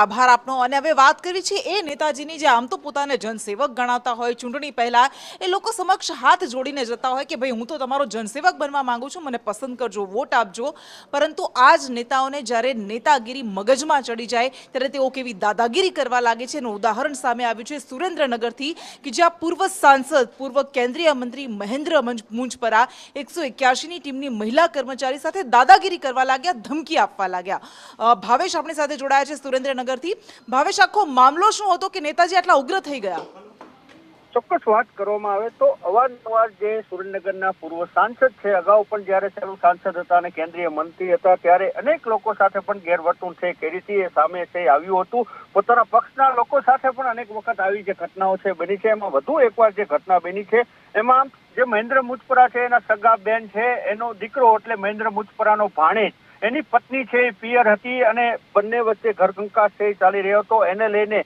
આભાર આપનો। અને હવે વાત કરી છે એ નેતાજીની જે આમ તો પોતાને જનસેવક ગણાતા હોય, ચૂંટણી પહેલા એ લોકો સમક્ષ હાથ જોડીને જતા હોય કે ભાઈ હું તો તમારો જનસેવક બનવા માંગુ છું, મને પસંદ કરજો, વોટ આપજો। પરંતુ આ જ નેતાઓને જ્યારે નેતાગીરી મગજમાં ચડી જાય ત્યારે તેઓ કેવી દાદાગીરી કરવા લાગે છે એનું ઉદાહરણ સામે આવ્યું છે સુરેન્દ્રનગરથી, કે જ્યાં પૂર્વ સાંસદ, પૂર્વ કેન્દ્રીય મંત્રી મહેન્દ્ર મુંજપરા 181ની ટીમની મહિલા કર્મચારી સાથે દાદાગીરી કરવા લાગ્યા, ધમકી આપવા લાગ્યા। ભાવેશ આપણી સાથે જોડાયા છે સુરેન્દ્રનગરથી। ભાવેશ, આખો મામલો શું હતો કે નેતાજી આટલા ઉગ્ર થઈ ગયા? ચોક્કસ વાત કરવામાં આવે તો અવારનવાર જે સુરેન્દ્રનગરના પૂર્વ સાંસદ છે, અગાઉ પણ જયારે ચાલુ સાંસદ હતા અને કેન્દ્રીય મંત્રી હતા ત્યારે અનેક લોકો સાથે પણ ગેરવર્તણૂક છે કરી હતી, એ સામે છે આવ્યું હતું। પોતાના પક્ષના લોકો સાથે પણ અનેક વખત આવી જે ઘટનાઓ છે બની છે, એમાં વધુ એકવાર જે ઘટના બની છે એમાં જે મહેન્દ્ર મુંજપરા છે એના સગા બેન છે, એનો દીકરો એટલે મહેન્દ્ર મુંજપરાનો ભાણેજ, એની પત્ની છે એ પિયર હતી અને બંને વચ્ચે ઘરકંકાસ છે ચાલી રહ્યો હતો। એને લઈને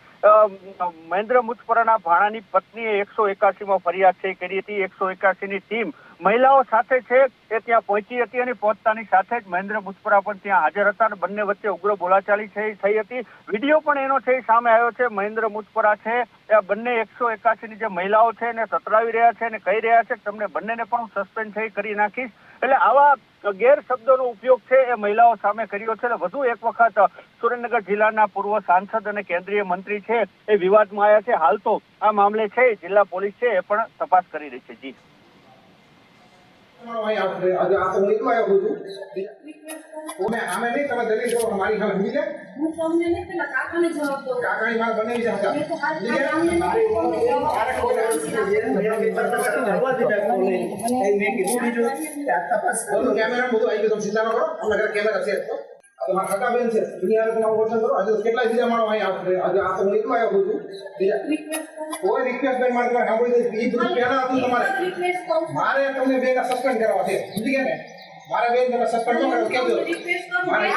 મહેન્દ્ર મુંજપરાના ભાણાની પત્નીએ 181માં ફરિયાદ છે કરી હતી। 181ની ટીમ મહિલાઓ સાથે છે એ ત્યાં પહોંચી હતી અને પહોંચતાની સાથે જ મહેન્દ્ર મુંજપરા પણ ત્યાં હાજર હતા અને બંને વચ્ચે ઉગ્ર બોલાચાલી થઈ હતી। વિડીયો પણ એનો છે સામે આવ્યો છે। મહેન્દ્ર મુંજપરા છે એ બંને 181ની જે મહિલાઓ છે એને સતરાવી રહ્યા છે અને કહી રહ્યા છે કે તમને બંનેને પણ હું સસ્પેન્ડ કરી નાખીશ। એટલે આવા ગેરશબ્દોનો ઉપયોગ છે એ મહિલાઓ સામે કર્યો છે। વધુ એક વખત સુરેન્દ્રનગર જિલ્લાના પૂર્વ સાંસદ અને કેન્દ્રીય મંત્રી છે એ વિવાદમાં આવ્યા છે। હાલ તો આ મામલે છે જિલ્લા પોલીસ છે એ પણ તપાસ કરી રહી છે। જી બેન છે દુનિયા ઓળખાણ કરો આજે કેટલા બીજા માણો અહીંયા આવશે। આજે આ તો હું એકલો આવ્યો છું, કોઈ રિક્વેસ્ટ બેન મારે તમારે સાંભળી દે, એ બધું પહેલા હતું તમારે, મારે તમને બેન સસ્પેન્ડ કરવા છે, સમજી ગયા ને? મારે બેન તમે સસ્પેન્ડ ન કરો કેમ દો મારે